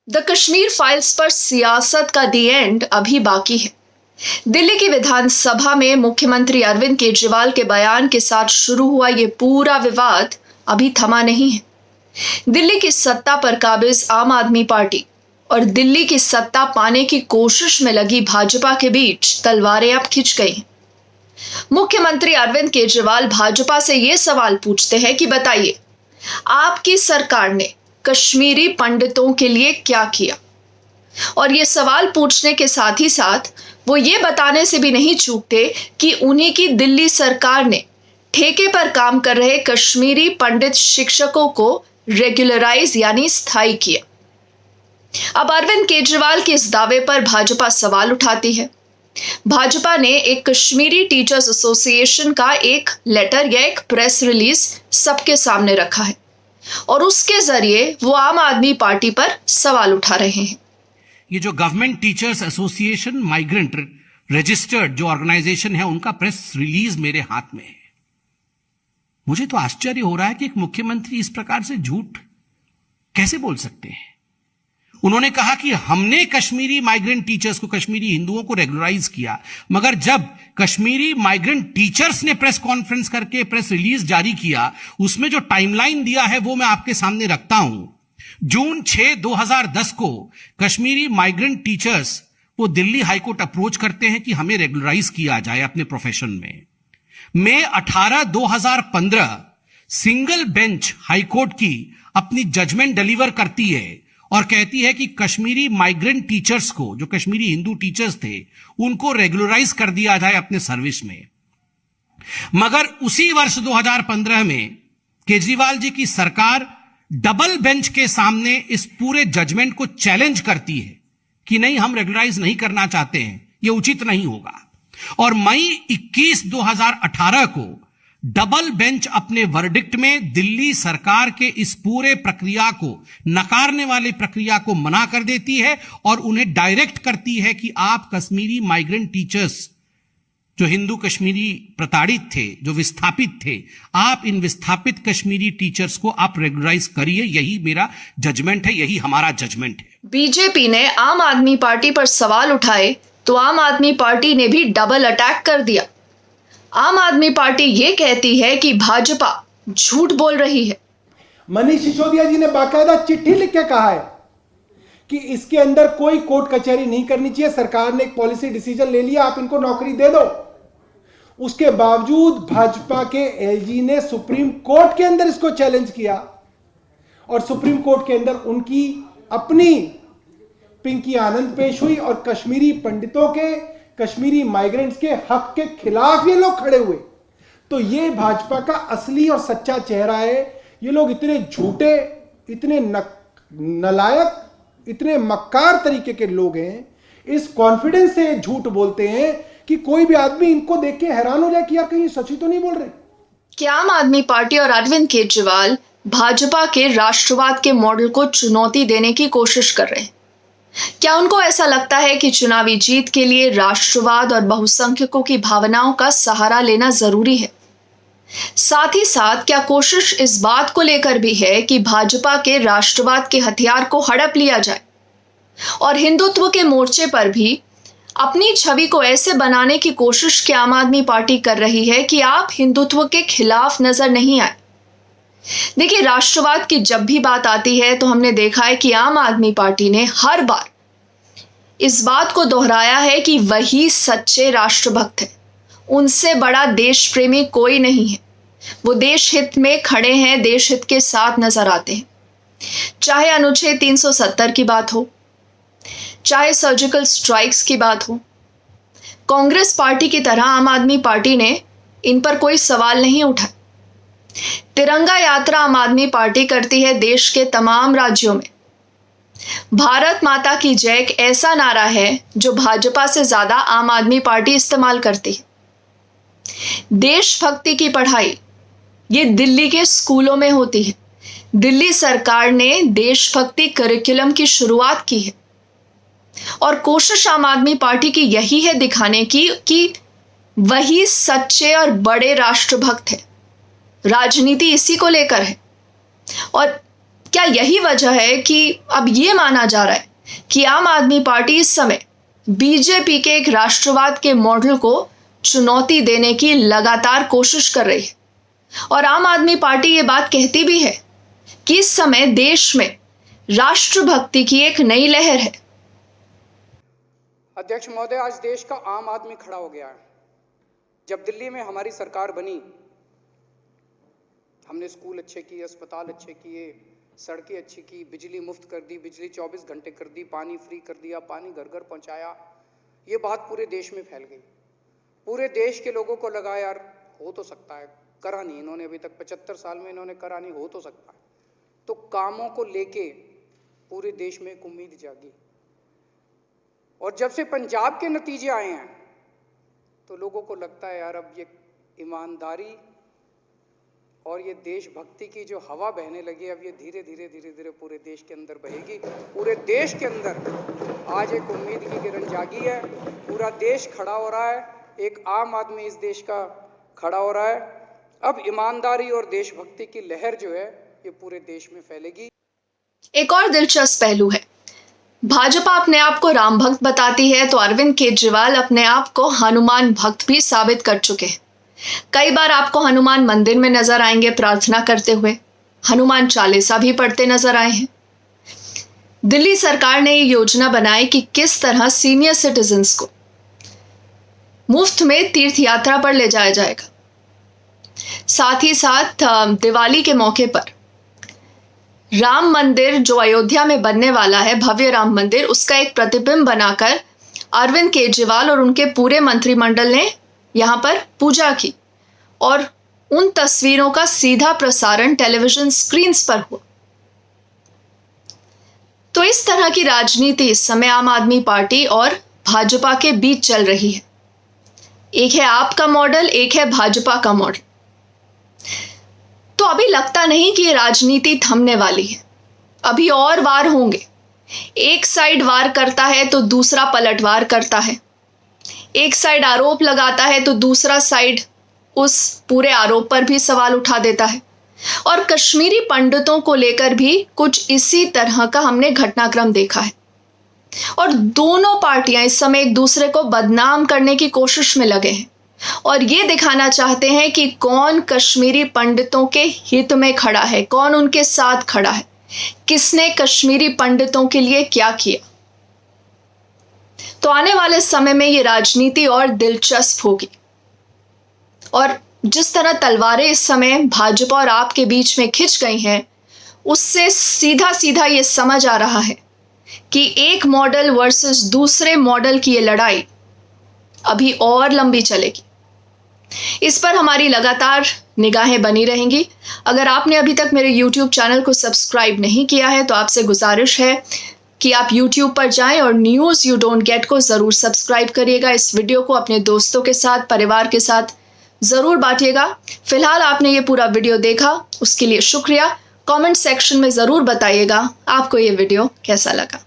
The Kashmir files पर सियासत का दी एंड अभी बाकी है। दिल्ली की विधानसभा में मुख्यमंत्री अरविंद केजरीवाल के बयान के साथ शुरू हुआ ये पूरा विवाद अभी थमा नहीं है। दिल्ली की सत्ता पर काबिज आम आदमी पार्टी और दिल्ली की सत्ता पाने की कोशिश में लगी भाजपा के बीच तलवारें अब खिंच गई हैं। मुख्यमंत्री अरविंद केजरीवाल भाजपा से ये सवाल पूछते हैं कि बताइए, आपकी सरकार ने कश्मीरी पंडितों के लिए क्या किया? और ये सवाल पूछने के साथ ही साथ वो ये बताने से भी नहीं चूकते कि उन्हीं की दिल्ली सरकार ने ठेके पर काम कर रहे कश्मीरी पंडित शिक्षकों को रेगुलराइज यानी स्थायी किया। अब अरविंद केजरीवाल के इस दावे पर भाजपा सवाल उठाती है। भाजपा ने एक कश्मीरी टीचर्स एसोसिएशन का एक लेटर या एक प्रेस रिलीज सबके सामने रखा है और उसके जरिए वो आम आदमी पार्टी पर सवाल उठा रहे हैं। ये जो government teachers association migrant registered जो ऑर्गेनाइजेशन है, उनका प्रेस रिलीज मेरे हाथ में है। मुझे तो आश्चर्य हो रहा है कि एक मुख्यमंत्री इस प्रकार से झूठ कैसे बोल सकते हैं। उन्होंने कहा कि हमने कश्मीरी माइग्रेंट टीचर्स को, कश्मीरी हिंदुओं को रेगुलराइज किया, मगर जब कश्मीरी माइग्रेंट टीचर्स ने प्रेस कॉन्फ्रेंस करके प्रेस रिलीज जारी किया, उसमें जो टाइमलाइन दिया है वो मैं आपके सामने रखता हूं। जून 6, 2010 को कश्मीरी माइग्रेंट टीचर्स वो दिल्ली हाईकोर्ट अप्रोच करते हैं कि हमें रेगुलराइज किया जाए अपने प्रोफेशन में। मई 18, 2015 सिंगल बेंच हाईकोर्ट की अपनी जजमेंट डिलीवर करती है और कहती है कि कश्मीरी माइग्रेंट टीचर्स को, जो कश्मीरी हिंदू टीचर्स थे, उनको रेगुलराइज कर दिया जाए अपने सर्विस में। मगर उसी वर्ष 2015 में केजरीवाल जी की सरकार डबल बेंच के सामने इस पूरे जजमेंट को चैलेंज करती है कि नहीं, हम रेगुलराइज नहीं करना चाहते हैं, यह उचित नहीं होगा। और मई 21, 2018 को डबल बेंच अपने वर्डिक्ट में दिल्ली सरकार के इस पूरे प्रक्रिया को, नकारने वाले प्रक्रिया को मना कर देती है और उन्हें डायरेक्ट करती है कि आप कश्मीरी माइग्रेंट टीचर्स जो हिंदू कश्मीरी प्रताड़ित थे, जो विस्थापित थे, आप इन विस्थापित कश्मीरी टीचर्स को आप रेगुलराइज करिए। यही मेरा जजमेंट है, यही हमारा जजमेंट है। बीजेपी ने आम आदमी पार्टी पर सवाल उठाए तो आम आदमी पार्टी ने भी डबल अटैक कर दिया। आम आदमी पार्टी ये कहती है कि भाजपा झूठ बोल रही है। मनीष सिसोदिया जी ने बाकायदा चिट्ठी लिख के कहा है कि इसके अंदर कोई कोर्ट कचहरी नहीं करनी चाहिए, सरकार ने एक पॉलिसी डिसीजन ले लिया, आप इनको नौकरी दे दो। उसके बावजूद भाजपा के एलजी ने सुप्रीम कोर्ट के अंदर इसको चैलेंज किया और सुप्रीम कोर्ट के अंदर उनकी अपनी पिंकी आनंद पेश हुई और कश्मीरी पंडितों के, कश्मीरी माइग्रेंट्स के हक के खिलाफ ये लोग खड़े हुए। तो ये भाजपा का असली और सच्चा चेहरा है। ये लोग इतने झूठे, इतने नालायक, इतने मक्कार तरीके के लोग हैं, इस कॉन्फिडेंस से झूठ बोलते हैं कि कोई भी आदमी इनको देख के हैरान हो जाए कि यार कहीं सच ही तो नहीं बोल रहे। क्या आम आदमी पार्टी और अरविंद केजरीवाल भाजपा के राष्ट्रवाद के मॉडल को चुनौती देने की कोशिश कर रहे हैं? क्या उनको ऐसा लगता है कि चुनावी जीत के लिए राष्ट्रवाद और बहुसंख्यकों की भावनाओं का सहारा लेना जरूरी है? साथ ही साथ क्या कोशिश इस बात को लेकर भी है कि भाजपा के राष्ट्रवाद के हथियार को हड़प लिया जाए और हिंदुत्व के मोर्चे पर भी अपनी छवि को ऐसे बनाने की कोशिश क्या आम आदमी पार्टी कर रही है कि आप हिंदुत्व के खिलाफ नजर नहीं आए? देखिए, राष्ट्रवाद की जब भी बात आती है तो हमने देखा है कि आम आदमी पार्टी ने हर बार इस बात को दोहराया है कि वही सच्चे राष्ट्रभक्त हैं। उनसे बड़ा देश प्रेमी कोई नहीं है। वो देश हित में खड़े हैं, देश हित के साथ नजर आते हैं। चाहे अनुच्छेद 370 की बात हो, चाहे सर्जिकल स्ट्राइक्स की बात हो, कांग्रेस पार्टी की तरह आम आदमी पार्टी ने इन पर कोई सवाल नहीं उठाया। तिरंगा यात्रा आम आदमी पार्टी करती है देश के तमाम राज्यों में। भारत माता की जय एक ऐसा नारा है जो भाजपा से ज्यादा आम आदमी पार्टी इस्तेमाल करती है। देशभक्ति की पढ़ाई ये दिल्ली के स्कूलों में होती है। दिल्ली सरकार ने देशभक्ति करिकुलम की शुरुआत की है और कोशिश आम आदमी पार्टी की यही है दिखाने की कि वही सच्चे और बड़े राष्ट्रभक्त है। राजनीति इसी को लेकर है और क्या यही वजह है कि अब ये माना जा रहा है कि आम आदमी पार्टी इस समय बीजेपी के एक राष्ट्रवाद के मॉडल को चुनौती देने की लगातार कोशिश कर रही है? और आम आदमी पार्टी ये बात कहती भी है कि इस समय देश में राष्ट्रभक्ति की एक नई लहर है। अध्यक्ष महोदय, आज देश का आम आदमी खड़ा हो गया है। जब दिल्ली में हमारी सरकार बनी, हमने स्कूल अच्छे किए, अस्पताल अच्छे किए, सड़कें अच्छी की, बिजली मुफ्त कर दी, बिजली 24 घंटे कर दी, पानी फ्री कर दिया, पानी घर घर पहुंचाया। ये बात पूरे देश में फैल गई। पूरे देश के लोगों को लगा यार हो तो सकता है, करा नहीं इन्होंने अभी तक, 75 साल में इन्होंने करा नहीं, हो तो सकता है। तो कामों को लेके पूरे देश में एक उम्मीद जागी। और जब से पंजाब के नतीजे आए हैं तो लोगों को लगता है यार अब ये ईमानदारी और ये देशभक्ति की जो हवा बहने लगी, अब ये धीरे धीरे पूरे देश के अंदर बहेगी। पूरे देश के अंदर आज एक उम्मीद की किरण जागी है। पूरा देश खड़ा हो रहा है, एक आम आदमी इस देश का खड़ा हो रहा है। अब ईमानदारी और देशभक्ति की लहर जो है ये पूरे देश में फैलेगी। एक और दिलचस्प पहलू है, भाजपा अपने आप को राम भक्त बताती है तो अरविंद केजरीवाल अपने आप को हनुमान भक्त भी साबित कर चुके हैं। कई बार आपको हनुमान मंदिर में नजर आएंगे प्रार्थना करते हुए, हनुमान चालीसा भी पढ़ते नजर आए हैं। दिल्ली सरकार ने ये योजना बनाई कि किस तरह सीनियर सिटीजन्स को मुफ्त में तीर्थ यात्रा पर ले जाया जाएगा। साथ ही साथ दिवाली के मौके पर राम मंदिर जो अयोध्या में बनने वाला है, भव्य राम मंदिर, उसका एक प्रतिबिंब बनाकर अरविंद केजरीवाल और उनके पूरे मंत्रिमंडल ने यहां पर पूजा की और उन तस्वीरों का सीधा प्रसारण टेलीविजन स्क्रीन्स पर हुआ। तो इस तरह की राजनीति इस समय आम आदमी पार्टी और भाजपा के बीच चल रही है। एक है आपका मॉडल, एक है भाजपा का मॉडल। तो अभी लगता नहीं कि ये राजनीति थमने वाली है, अभी और वार होंगे। एक साइड वार करता है तो दूसरा पलटवार करता है, एक साइड आरोप लगाता है तो दूसरा साइड उस पूरे आरोप पर भी सवाल उठा देता है। और कश्मीरी पंडितों को लेकर भी कुछ इसी तरह का हमने घटनाक्रम देखा है। और दोनों पार्टियां इस समय एक दूसरे को बदनाम करने की कोशिश में लगे हैं और ये दिखाना चाहते हैं कि कौन कश्मीरी पंडितों के हित में खड़ा है, कौन उनके साथ खड़ा है, किसने कश्मीरी पंडितों के लिए क्या किया। तो आने वाले समय में ये राजनीति और दिलचस्प होगी। और जिस तरह तलवारें इस समय भाजपा और आप के बीच में खिंच गई हैं, उससे सीधा सीधा ये समझ आ रहा है कि एक मॉडल वर्सेस दूसरे मॉडल की ये लड़ाई अभी और लंबी चलेगी। इस पर हमारी लगातार निगाहें बनी रहेंगी। अगर आपने अभी तक मेरे YouTube चैनल को सब्सक्राइब नहीं किया है तो आपसे गुजारिश है कि आप YouTube पर जाएं और न्यूज़ यू डोंट गेट को ज़रूर सब्सक्राइब करिएगा। इस वीडियो को अपने दोस्तों के साथ, परिवार के साथ ज़रूर बांटिएगा। फिलहाल आपने ये पूरा वीडियो देखा, उसके लिए शुक्रिया। कमेंट सेक्शन में ज़रूर बताइएगा आपको ये वीडियो कैसा लगा।